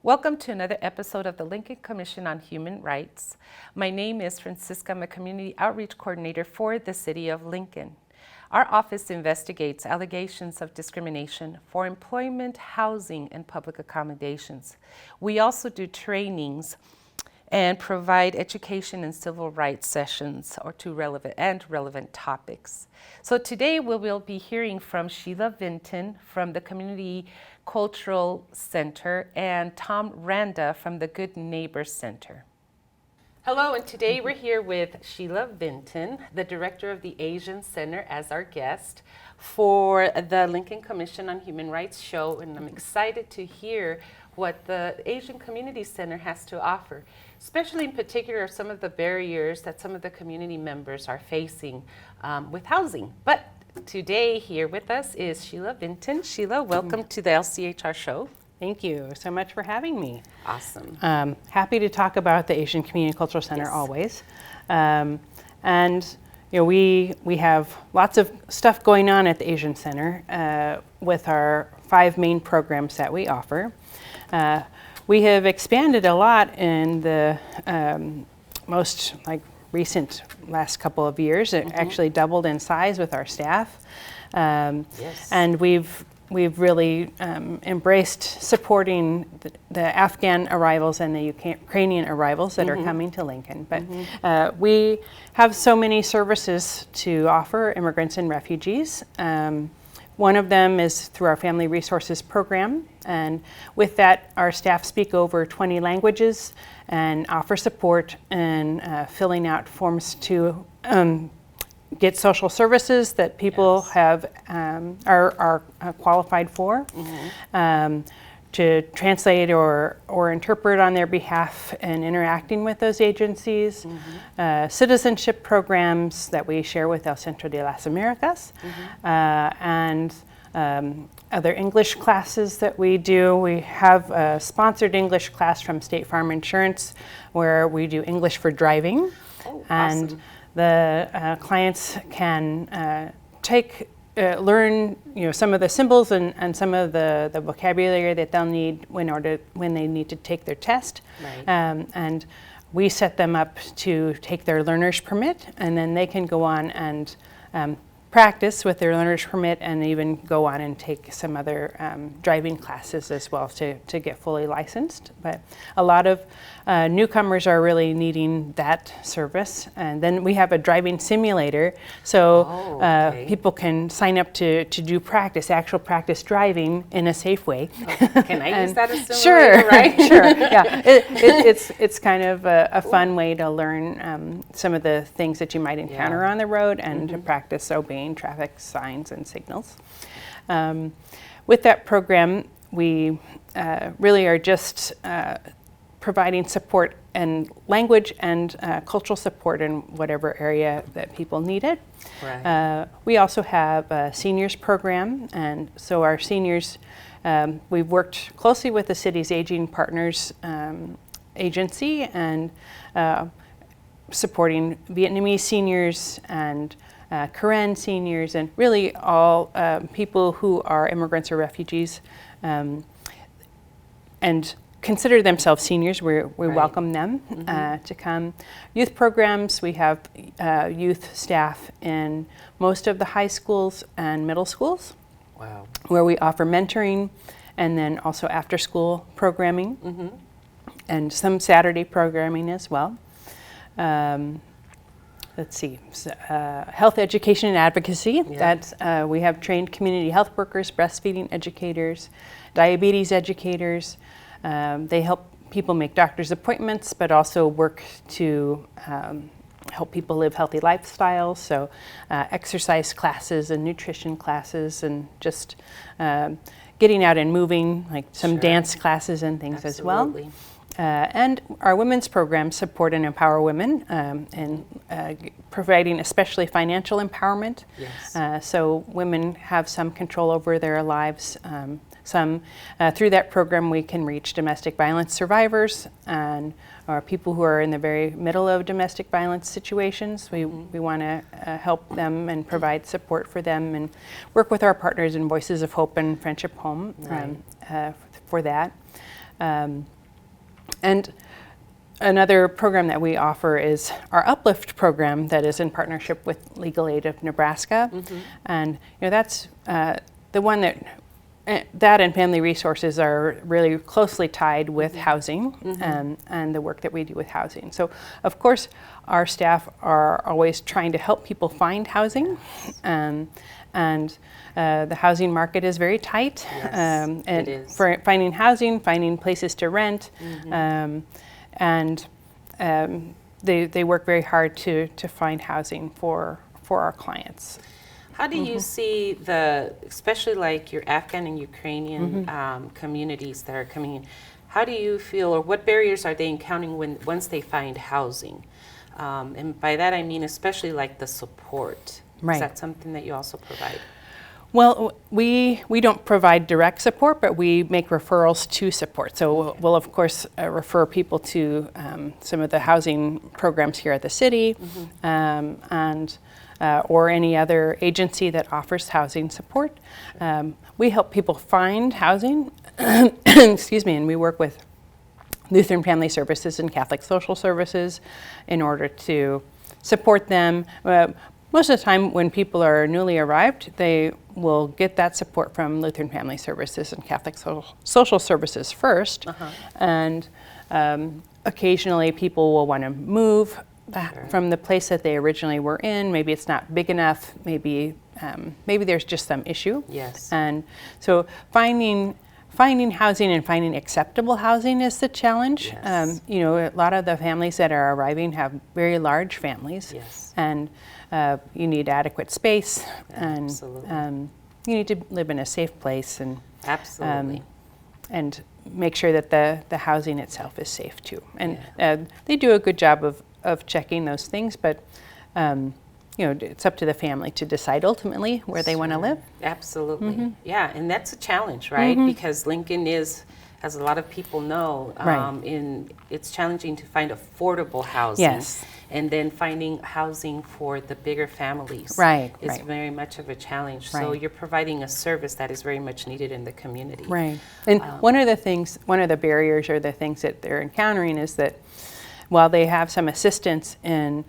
Welcome to another episode of the Lincoln Commission on Human Rights. My name is Francisca. I'm a Community Outreach Coordinator for the City of Lincoln. Our office investigates allegations of discrimination for employment, housing, and public accommodations. We also do trainings and provide education and civil rights sessions to relevant topics. So today we will be hearing from Sheila Vinton from the Community Cultural Center and Tom Randa from the Good Neighbors Center. Hello, and today we're here with Sheila Vinton, the director of the Asian Center, as our guest for the Lincoln Commission on Human Rights show, and I'm excited to hear what the Asian Community Center has to offer, especially in particular some of the barriers that some of the community members are facing with housing. But today here with us is Sheila Vinton. Sheila, welcome to the LCHR show. Thank you so much for having me. Awesome. Happy to talk about the Asian Community Cultural Center. Yes. Always. And you know, we have lots of stuff going on at the Asian Center with our 5 main programs that we offer. We have expanded a lot in the most recent last couple of years. It actually doubled in size with our staff. Yes. And we've really embraced supporting the Afghan arrivals and the Ukrainian arrivals that are coming to Lincoln. But we have so many services to offer immigrants and refugees. One of them is through our Family Resources Program, and with that our staff speak over 20 languages and offer support in filling out forms to get social services that people have are qualified for, to translate or interpret on their behalf and interacting with those agencies, citizenship programs that we share with El Centro de las Americas, and other English classes that we do. We have a sponsored English class from State Farm Insurance where we do English for driving. Oh, and awesome. The clients can learn some of the symbols and some of the vocabulary that they'll need when they need to take their test. Right. And we set them up to take their learner's permit, and then they can go on and practice with their learner's permit and even go on and take some other driving classes as well to get fully licensed. But a lot of newcomers are really needing that service. And then we have a driving simulator, so people can sign up to do actual practice driving in a safe way. Okay. Can I use that as simulator? Sure, right? Sure. Yeah, it's kind of a fun way to learn some of the things that you might encounter on the road and to practice obeying traffic signs and signals. With that program, we really are just providing support and language and cultural support in whatever area that people need it. Right. We also have a seniors program, and so our seniors, we've worked closely with the city's Aging Partners agency and supporting Vietnamese seniors and Karen seniors, and really all people who are immigrants or refugees and consider themselves seniors. We welcome them to come. Youth programs, we have youth staff in most of the high schools and middle schools. Wow. Where we offer mentoring and then also after school programming and some Saturday programming as well. Let's see, health education and advocacy. Yeah. That's we have trained community health workers, breastfeeding educators, diabetes educators. They help people make doctor's appointments, but also work to help people live healthy lifestyles. So exercise classes and nutrition classes, and just getting out and moving, like some dance classes and things as well. And our women's programs support and empower women and providing especially financial empowerment. Yes. So women have some control over their lives. Through that program, we can reach domestic violence survivors or people who are in the very middle of domestic violence situations. We want to help them and provide support for them and work with our partners in Voices of Hope and Friendship Home for that. And another program that we offer is our Uplift program that is in partnership with Legal Aid of Nebraska. And that's the one that and Family Resources are really closely tied with housing and the work that we do with housing. So of course our staff are always trying to help people find housing, and the housing market is very tight. Yes, and it is. for finding housing, finding places to rent, and they work very hard to find housing for our clients. How do you see especially like your Afghan and Ukrainian communities that are coming in, how do you feel, or what barriers are they encountering once they find housing? And by that I mean especially like the support. Right. Is that something that you also provide? Well, we don't provide direct support, but we make referrals to support. So we'll of course refer people to some of the housing programs here at the city, and or any other agency that offers housing support. We help people find housing, excuse me, and we work with Lutheran Family Services and Catholic Social Services in order to support them. Most of the time when people are newly arrived, they will get that support from Lutheran Family Services and Catholic Social Services first. And occasionally people will want to move from the place that they originally were in. Maybe it's not big enough, maybe there's just some issue. Yes. And so finding housing and finding acceptable housing is the challenge. Yes. A lot of the families that are arriving have very large families. Yes. And you need adequate space, Absolutely. and you need to live in a safe place, and Absolutely. And make sure that the housing itself is safe too. And they do a good job of checking those things, but it's up to the family to decide ultimately where they want to live. Absolutely. Yeah, and that's a challenge, right? Because Lincoln is, as a lot of people know, it's challenging to find affordable housing. Yes. And then finding housing for the bigger families is very much of a challenge. So you're providing a service that is very much needed in the community. Right. And one of the barriers or the things that they're encountering is that while they have some assistance in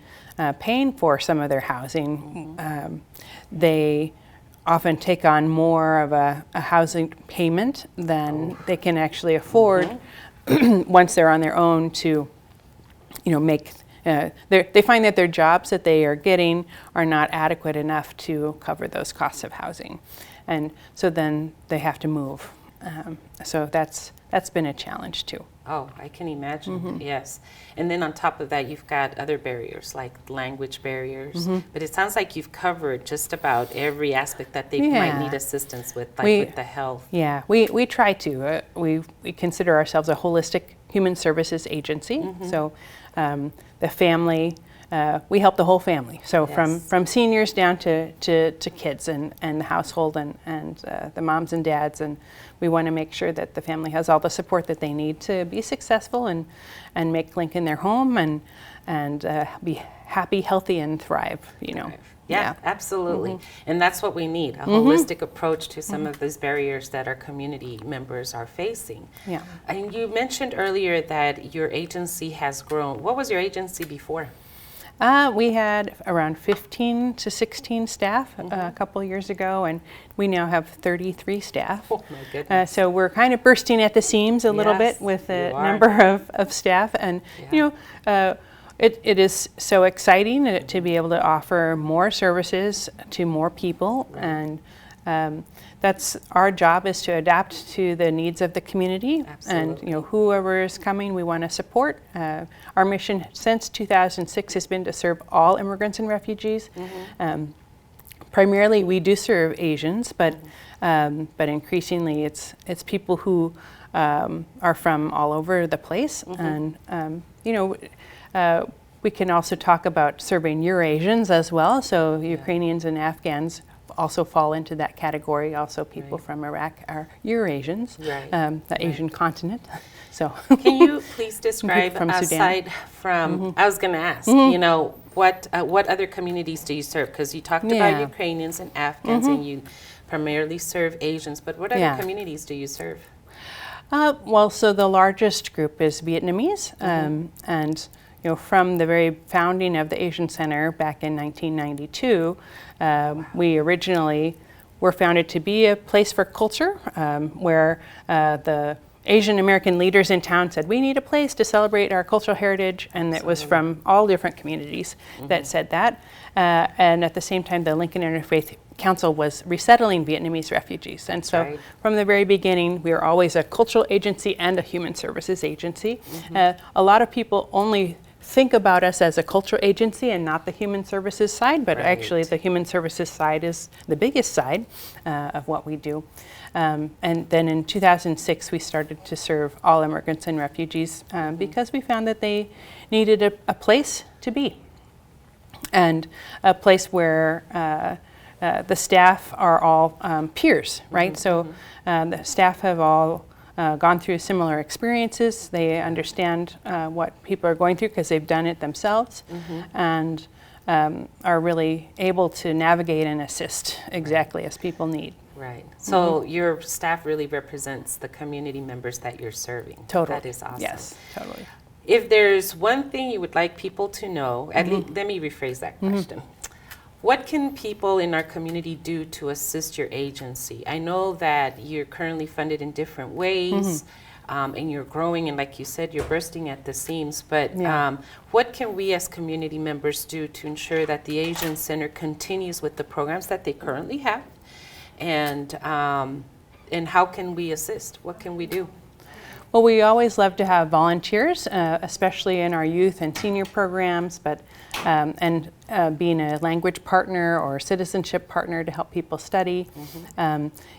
paying for some of their housing, they often take on more of a housing payment than they can actually afford once they're on their own to, make. They find that their jobs that they are getting are not adequate enough to cover those costs of housing, and so then they have to move. So that's been a challenge too. Oh, I can imagine. Yes. And then on top of that, you've got other barriers like language barriers. But it sounds like you've covered just about every aspect that they might need assistance with, with the health. Yeah, we try to. We consider ourselves a holistic human services agency. So the family, we help the whole family. So from seniors down to kids and the household and the moms and dads, and we want to make sure that the family has all the support that they need to be successful and make Lincoln their home and be happy, healthy, and thrive. Yeah, absolutely. And that's what we need, a holistic approach to some of these barriers that our community members are facing. Yeah. And you mentioned earlier that your agency has grown. What was your agency before? We had around 15 to 16 staff a couple years ago, and we now have 33 staff. Oh, my goodness. So we're kind of bursting at the seams a little bit with the number of staff. And, it is so exciting to be able to offer more services to more people. And that's our job, is to adapt to the needs of the community. Absolutely. And whoever is coming, we want to support. Our mission since 2006 has been to serve all immigrants and refugees. Primarily, we do serve Asians, but increasingly, it's people who are from all over the place. And we can also talk about serving Eurasians as well. So Ukrainians and Afghans also fall into that category. Also, people from Iraq are Eurasians, the Asian continent. So, can you please describe, from aside from, I was going to ask, what other communities do you serve? Because you talked about Ukrainians and Afghans, and you primarily serve Asians, but what other communities do you serve? So the largest group is Vietnamese, and from the very founding of the Asian Center back in 1992, we originally were founded to be a place for culture, where the Asian American leaders in town said, we need a place to celebrate our cultural heritage, and it was from all different communities that said that. And at the same time, the Lincoln Interfaith Council was resettling Vietnamese refugees. And so from the very beginning, we were always a cultural agency and a human services agency. A lot of people only think about us as a cultural agency and not the human services side, but actually the human services side is the biggest side of what we do. And then in 2006, we started to serve all immigrants and refugees because we found that they needed a place to be, and a place where the staff are all peers, right? So the staff have all gone through similar experiences. They understand what people are going through because they've done it themselves, and are really able to navigate and assist exactly as people need. Right. So your staff really represents the community members that you're serving. Totally. That is awesome. Yes, totally. If there's one thing you would like people to know, let me rephrase that question. What can people in our community do to assist your agency? I know that you're currently funded in different ways, and you're growing, and like you said, you're bursting at the seams, but what can we as community members do to ensure that the Asian Center continues with the programs that they currently have? And how can we assist? What can we do? Well, we always love to have volunteers, especially in our youth and senior programs, but being a language partner or a citizenship partner to help people study.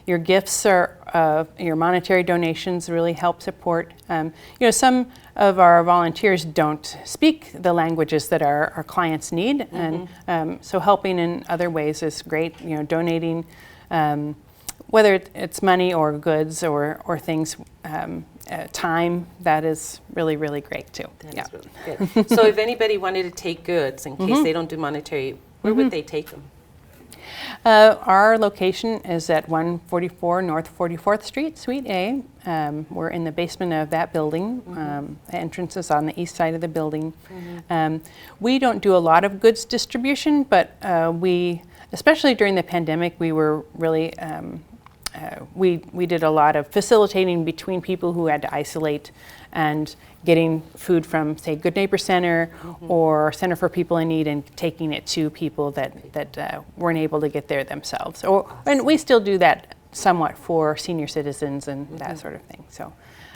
Your gifts or your monetary donations really help support. Some of our volunteers don't speak the languages that our clients need, and so helping in other ways is great. Donating, whether it's money or goods or things, time, that is really, really great too. That is really good. So if anybody wanted to take goods, in case they don't do monetary, where would they take them? Our location is at 144 North 44th Street, Suite A. We're in the basement of that building. The entrance is on the east side of the building. We don't do a lot of goods distribution, but especially during the pandemic, we were really we did a lot of facilitating between people who had to isolate and getting food from, say, Good Neighbor Center or Center for People in Need and taking it to people that weren't able to get there themselves. And we still do that somewhat for senior citizens and that sort of thing. So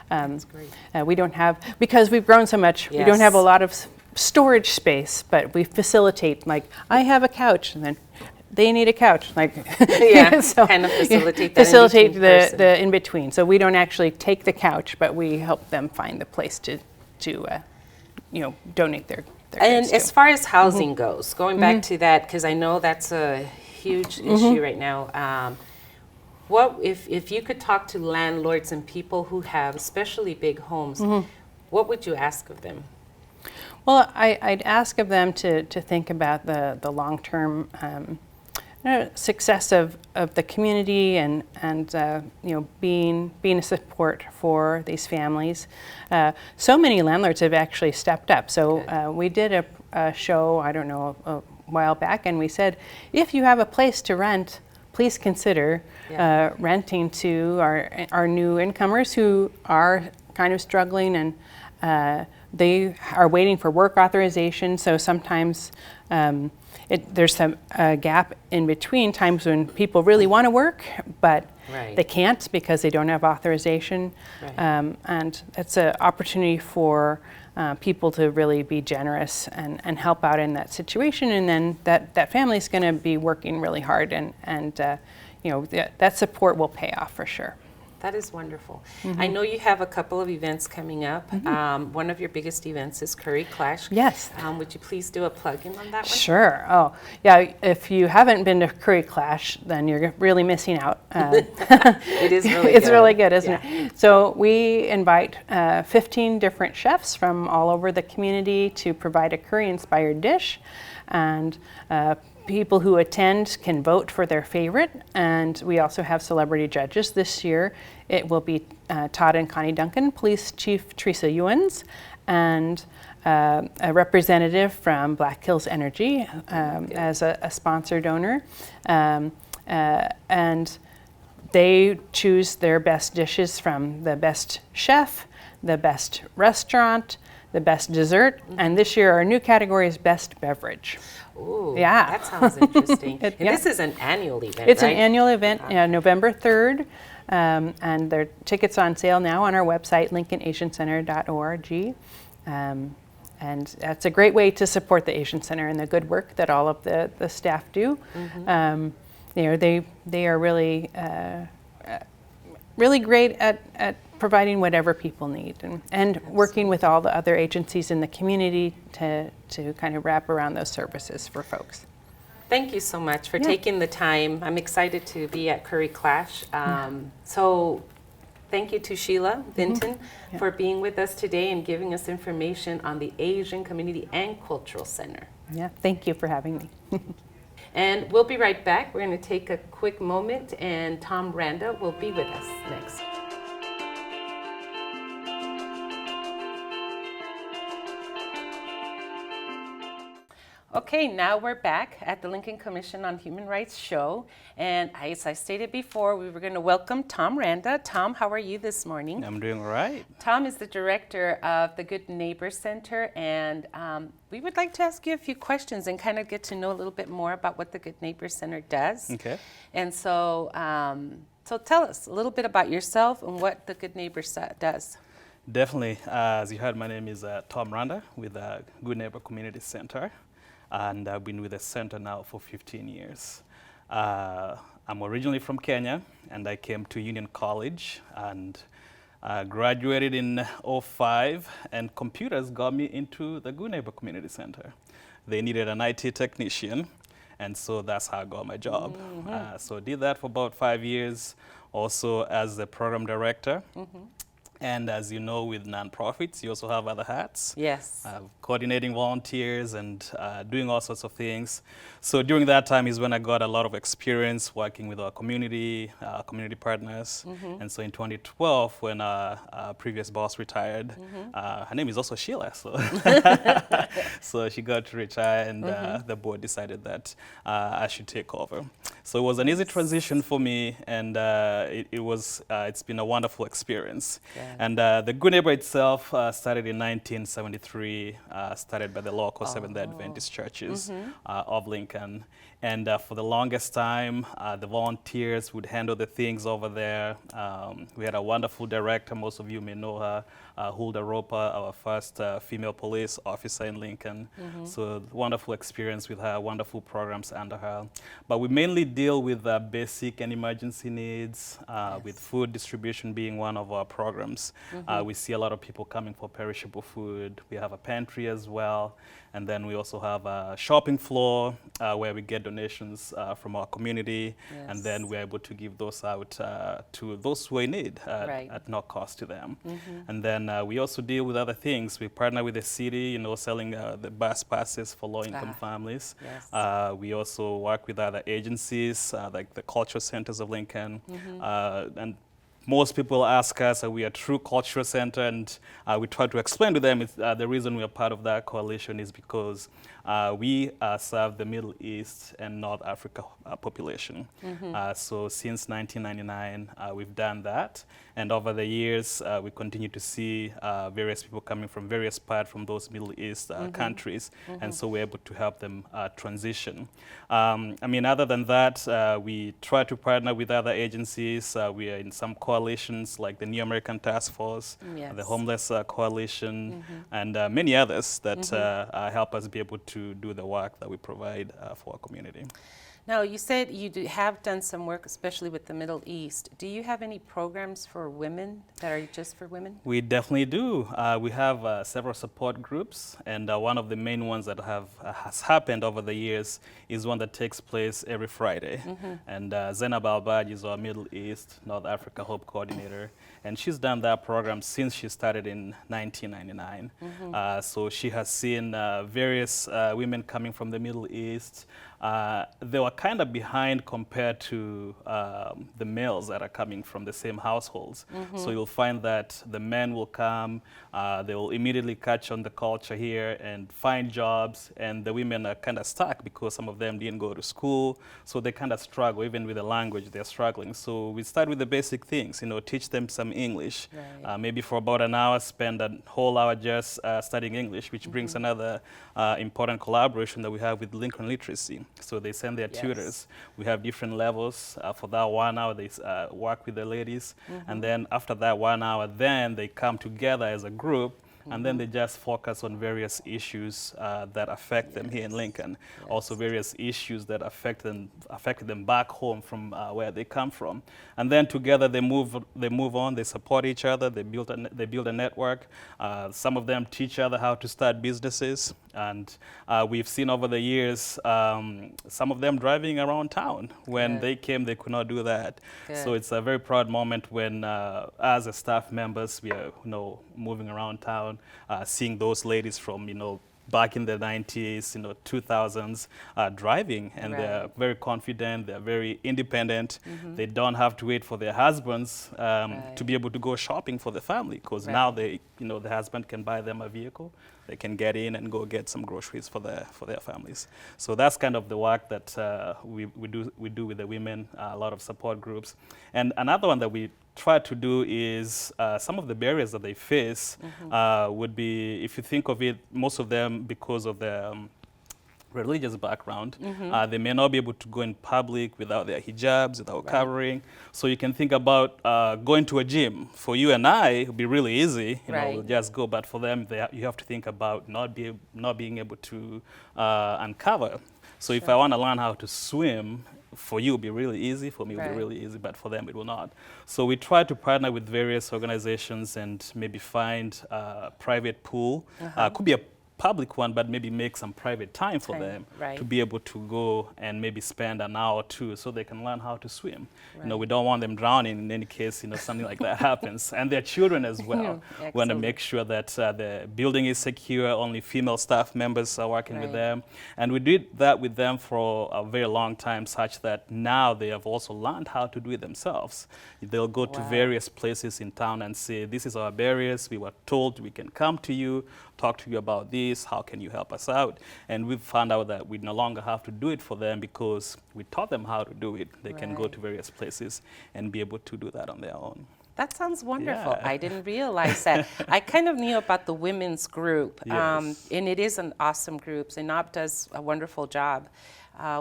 that's great. We don't have, because we've grown so much, we don't have a lot of storage space, but we facilitate, like, I have a couch, and then they need a couch, so kind of facilitate the in between. So we don't actually take the couch, but we help them find the place to donate their And goods to. as far as housing goes, going back to that, because I know that's a huge issue right now. What if you could talk to landlords and people who have especially big homes, what would you ask of them? Well, I'd ask of them to think about the long-term success of the community and being a support for these families. So many landlords have actually stepped up. So we did a show, I don't know, a while back, and we said, if you have a place to rent, please consider renting to our new incomers who are kind of struggling, and they are waiting for work authorization. So sometimes there's some gap in between times when people really want to work, but they can't because they don't have authorization. And it's an opportunity for people to really be generous and help out in that situation. And then that family is going to be working really hard, and that support will pay off for sure. That is wonderful. I know you have a couple of events coming up. One of your biggest events is Curry Clash. Yes. Would you please do a plug-in on that one? Sure. Oh, yeah. If you haven't been to Curry Clash, then you're really missing out. It is really It's good. really good, isn't it? So we invite 15 different chefs from all over the community to provide a curry-inspired dish, and people who attend can vote for their favorite, and we also have celebrity judges. This year it will be Todd and Connie Duncan, Police Chief Teresa Ewens, and a representative from Black Hills Energy as a sponsor donor. And they choose their best dishes from the best chef, the best restaurant, the best dessert, and this year our new category is best beverage. Ooh, yeah. That sounds interesting. And yeah. this is an annual event, It's right? an annual event, November 3rd, and there are tickets on sale now on our website, lincolnasiancenter.org. And that's a great way to support the Asian Center and the good work that all of the staff do. They are really really great at providing whatever people need, and working with all the other agencies in the community to kind of wrap around those services for folks. Thank you so much for taking the time. I'm excited to be at Curry Clash. So thank you to Sheila, Vinton, for being with us today and giving us information on the Asian Community and Cultural Center. Yeah, thank you for having me. And we'll be right back. We're going to take a quick moment, and Tom Randa will be with us next. Okay, now we're back at the Lincoln Commission on Human Rights show. And as I stated before, we were going to welcome Tom Randa. Tom, how are you this morning? I'm doing all right. Tom is the director of the Good Neighbor Center, and we would like to ask you a few questions and kind of get to know a little bit more about what the Good Neighbor Center does. Okay. And so, so tell us a little bit about yourself and what the Good Neighbor does. Definitely. As you heard, my name is Tom Randa with the Good Neighbor Community Center, and I've been with the center now for 15 years. I'm originally from Kenya, and I came to Union College and graduated in '05, and computers got me into the Good Neighbor Community Center. They needed an IT technician, and so that's how I got my job. So I did that for about 5 years, also as the program director. And as you know, with nonprofits, you also have other hats. Yes. Coordinating volunteers and doing all sorts of things. So during that time is when I got a lot of experience working with our community partners. And so in 2012, when our previous boss retired, her name is also Sheila. So, so she got to retire, and the board decided that I should take over. So it was an easy transition for me, and it's been a wonderful experience. Yeah. And the Good Neighbor itself started in 1973, started by the local Seventh-day Adventist churches of Lincoln. And for the longest time, the volunteers would handle the things over there. We had a wonderful director, most of you may know her, Hulda Roper, our first female police officer in Lincoln. So wonderful experience with her, wonderful programs under her. But we mainly deal with basic and emergency needs, with food distribution being one of our programs. We see a lot of people coming for perishable food. We have a pantry as well. And then we also have a shopping floor where we get donations from our community. And then we're able to give those out to those who are in need at no cost to them. And then we also deal with other things. We partner with the city, selling the bus passes for low-income families. Yes. We also work with other agencies like the cultural centers of Lincoln. And most people ask us, are we a true cultural center? And we try to explain to them the reason we are part of that coalition is because we serve the Middle East and North Africa population. So since 1999, we've done that. And over the years, we continue to see various people coming from various parts from those Middle East countries. And so we're able to help them transition. Other than that, we try to partner with other agencies. We are in some coalitions like the New American Task Force, the Homeless Coalition, and many others that help us be able to do the work that we provide for our community. Now, you said you have done some work, especially with the Middle East. Do you have any programs for women that are just for women? We definitely do. We have several support groups, and one of the main ones that has happened over the years is one that takes place every Friday. And Zainab Albaj is our Middle East, North Africa Hope Coordinator, and she's done that program since she started in 1999. So she has seen various women coming from the Middle East. They were kind of behind compared to the males that are coming from the same households. So you'll find that the men will come, they will immediately catch on the culture here and find jobs, and the women are kind of stuck because some of them didn't go to school, so they kind of struggle. Even with the language, they're struggling. So we start with the basic things, teach them some English. Right. Maybe for about an hour, spend a whole hour just studying English, which brings another important collaboration that we have with Lincoln Literacy. So they send their tutors. We have different levels. For that 1 hour, they work with the ladies. And then after that 1 hour, then they come together as a group, and then they just focus on various issues that affect them here in Lincoln. Also various issues that affected them back home from where they come from. And then together they move on, they support each other, they build a network. Some of them teach each other how to start businesses. And we've seen over the years some of them driving around town. When they came, they could not do that. So it's a very proud moment when, as a staff members, we are moving around town, seeing those ladies from back in the 90s, 2000s, driving, and they're very confident, they're very independent. They don't have to wait for their husbands to be able to go shopping for the family, because now the husband can buy them a vehicle. They can get in and go get some groceries for their families. So that's kind of the work that we do with the women, a lot of support groups. And another one that we try to do is some of the barriers that they face would be, if you think of it, most of them because of their religious background, they may not be able to go in public without their hijabs, without covering. So you can think about going to a gym. For you and I, it would be really easy, we'll just go. But for them, you have to think about not being able to uncover. So if I want to learn how to swim, for you, it will be really easy. For me, it will be really easy, but for them, it will not. So we try to partner with various organizations and maybe find a private pool. Could be a public one, but maybe make some private time for them to be able to go and maybe spend an hour or two so they can learn how to swim. We don't want them drowning in any case, something like that happens. And their children as well. We want to make sure that the building is secure, only female staff members are working with them. And we did that with them for a very long time, such that now they have also learned how to do it themselves. They'll go to various places in town and say, this is our barriers, we were told we can come to you, talk to you about this, how can you help us out? And we've found out that we no longer have to do it for them because we taught them how to do it. They can go to various places and be able to do that on their own. That sounds wonderful. I didn't realize that. I kind of knew about the women's group, and it is an awesome group. Zainab does a wonderful job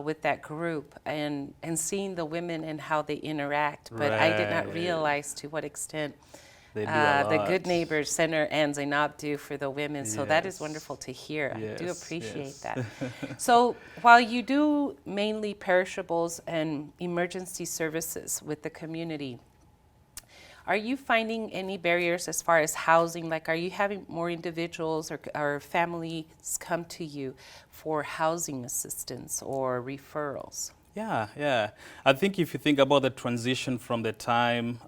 with that group and seeing the women and how they interact, but I did not realize to what extent the Good Neighbors Center and Zainab do for the women. So that is wonderful to hear. I do appreciate that. So while you do mainly perishables and emergency services with the community, are you finding any barriers as far as housing? Like, are you having more individuals or families come to you for housing assistance or referrals? Yeah. I think if you think about the transition from the time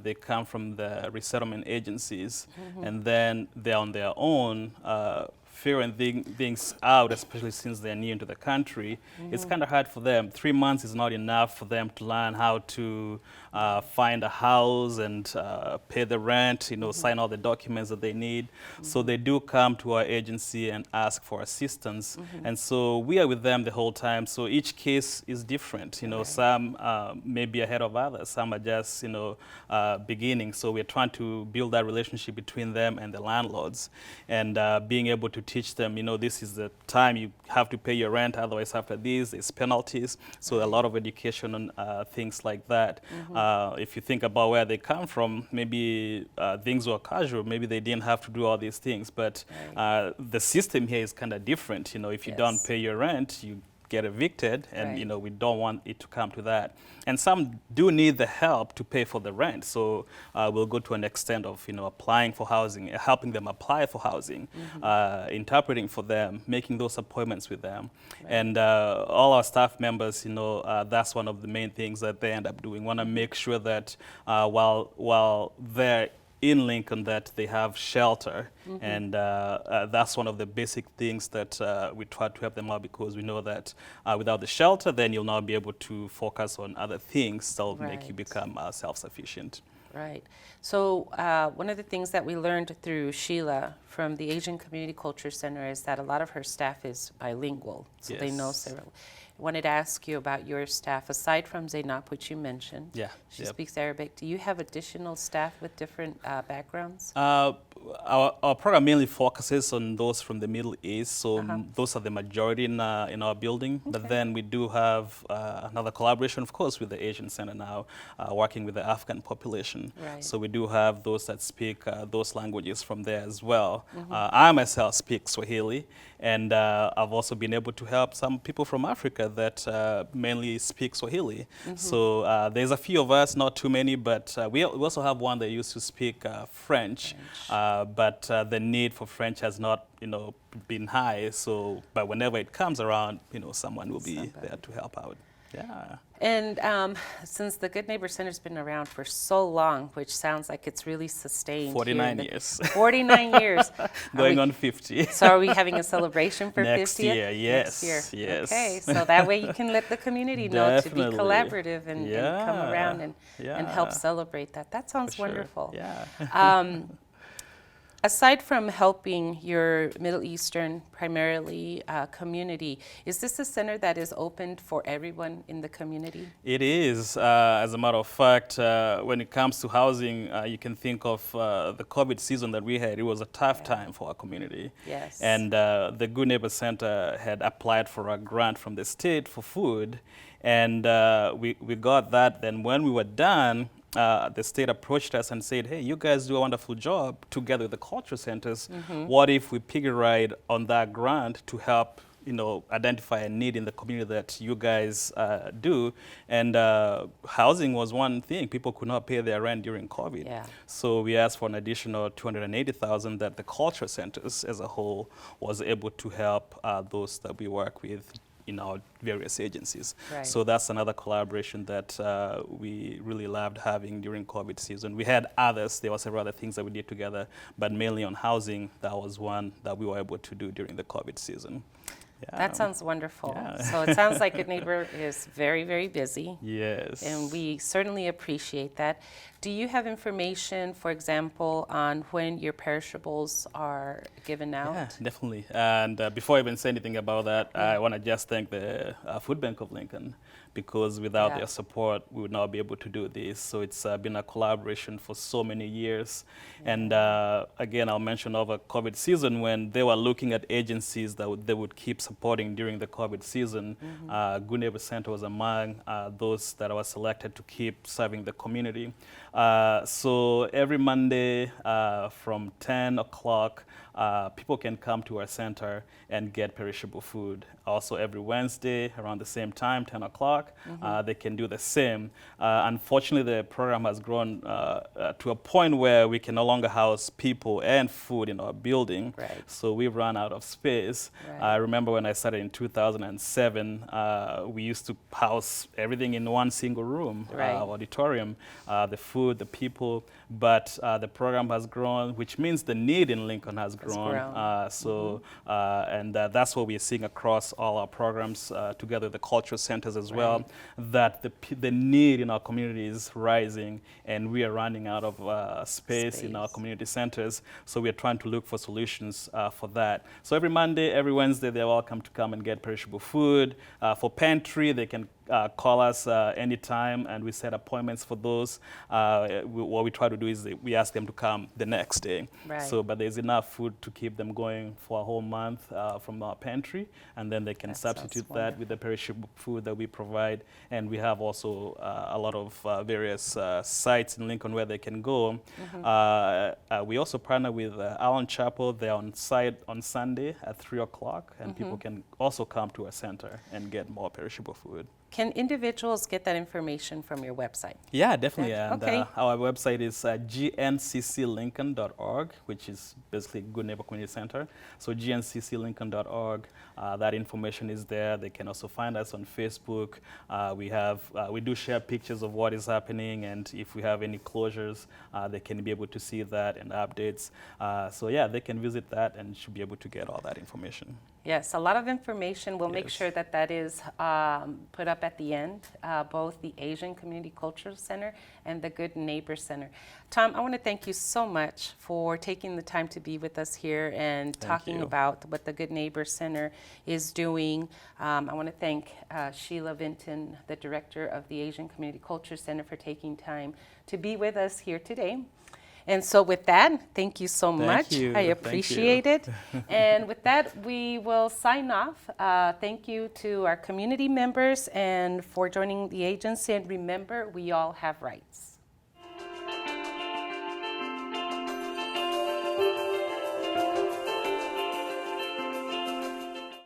they come from the resettlement agencies and then they're on their own, figuring things out, especially since they're new into the country, it's kind of hard for them. 3 months is not enough for them to learn how to find a house and pay the rent, sign all the documents that they need. So they do come to our agency and ask for assistance. And so we are with them the whole time. So each case is different. Some may be ahead of others. Some are just, beginning. So we're trying to build that relationship between them and the landlords and being able to teach them, this is the time you have to pay your rent. Otherwise, after this, there's penalties. So a lot of education on things like that. If you think about where they come from, maybe things were casual. Maybe they didn't have to do all these things. But the system here is kind of different. If you don't pay your rent, you get evicted, and Right. we don't want it to come to that. And some do need the help to pay for the rent, so we'll go to an extent of applying for housing, helping them apply for housing, interpreting for them, making those appointments with them, and all our staff members, that's one of the main things that they end up doing. Want to make sure that while they're in Lincoln, that they have shelter, and that's one of the basic things that we try to help them out, because we know that without the shelter, then you'll not be able to focus on other things that will make you Right. become self-sufficient. Right. So one of the things that we learned through Sheila from the Asian Community Culture Center is that a lot of her staff is bilingual, so they know Yes. several. I wanted to ask you about your staff. Aside from Zainab, which you mentioned, Yeah. she Yep. speaks Arabic. Do you have additional staff with different backgrounds? Our program mainly focuses on those from the Middle East, so those are the majority in our building. But then we do have another collaboration, of course, with the Asian Center now, working with the African population. Right. So we do have those that speak those languages from there as well. I myself speak Swahili, and I've also been able to help some people from Africa that mainly speak Swahili. So there's a few of us, not too many, but we also have one that used to speak French. But the need for French has not, been high. So, but whenever it comes around, someone will be there to help out. Yeah. And since the Good Neighbor Center's been around for so long, which sounds like it's really sustained. 49 here, years. 49 years. Going on 50. So are we having a celebration for 50th? Next year, yes. Next year. Yes. Okay, so that way you can let the community know to be Definitely. collaborative and come Yeah. around and help Yeah. celebrate that. That sounds For sure. wonderful. Yeah. Aside from helping your Middle Eastern, primarily community, is this a center that is opened for everyone in the community? It is. As a matter of fact, when it comes to housing, you can think of the COVID season that we had. It was a tough time for our community. Yes. And the Good Neighbor Center had applied for a grant from the state for food. And we got that. Then when we were done, the state approached us and said, hey, you guys do a wonderful job together with the culture centers. What if we piggy ride on that grant to help identify a need in the community that you guys do? And housing was one thing. People could not pay their rent during COVID. Yeah. So we asked for an additional $280,000 that the culture centers as a whole was able to help those that we work with in our various agencies. Right. So that's another collaboration that we really loved having during COVID season. We had others, there were several other things that we did together, but mainly on housing, that was one that we were able to do during the COVID season. Yeah. That sounds wonderful. Yeah. So it sounds like Good Neighbor is very, very busy. Yes. And we certainly appreciate that. Do you have information, for example, on when your perishables are given out? Yeah, definitely. And before I even say anything about that, I want to just thank the Food Bank of Lincoln, because without their support, we would not be able to do this. So it's been a collaboration for so many years. And again, I'll mention over COVID season, when they were looking at agencies that they would keep supporting during the COVID season, Good Neighbor Center was among those that were selected to keep serving the community. So every Monday from 10 o'clock, people can come to our center and get perishable food. Also every Wednesday around the same time, 10 o'clock, they can do the same. Unfortunately, the program has grown to a point where we can no longer house people and food in our building. Right. So we've run out of space. Right. I remember when I started in 2007, we used to house everything in one single room, Right. auditorium, the food, the people, but the program has grown, which means the need in Lincoln has grown. And that's what we're seeing across all our programs, together with the cultural centers as well, that the need in our community is rising, and we are running out of space in our community centers. So we're trying to look for solutions for that. So every Monday, every Wednesday, they're welcome to come and get perishable food. For pantry, they can call us anytime, and we set appointments for those. What we try to do is we ask them to come the next day. Right. So, but there's enough food to keep them going for a whole month from our pantry, and then they can substitute that with the perishable food that we provide. And we have also a lot of various sites in Lincoln where they can go. We also partner with Allen Chapel. They're on site on Sunday at 3 o'clock, and people can also come to our center and get more perishable food. Can individuals get that information from your website? Yeah, definitely. And Okay. our website is gncclincoln.org, which is basically Good Neighbor Community Center. So gncclincoln.org, that information is there. They can also find us on Facebook. We do share pictures of what is happening, and if we have any closures, they can be able to see that and updates. So yeah, they can visit that and should be able to get all that information. Yes, a lot of information. We'll make Yes. sure that that is put up at the end, both the Asian Community Cultural Center and the Good Neighbor Center. Tom, I want to thank you so much for taking the time to be with us here and talking you. about what the Good Neighbor Center is doing. I want to thank Sheila Vinton, the director of the Asian Community Culture Center, for taking time to be with us here today. And so with that, thank you so much. you. I Thank you. appreciate it. And with that, we will sign off. Thank you to our community members and for joining the agency. And remember, we all have rights.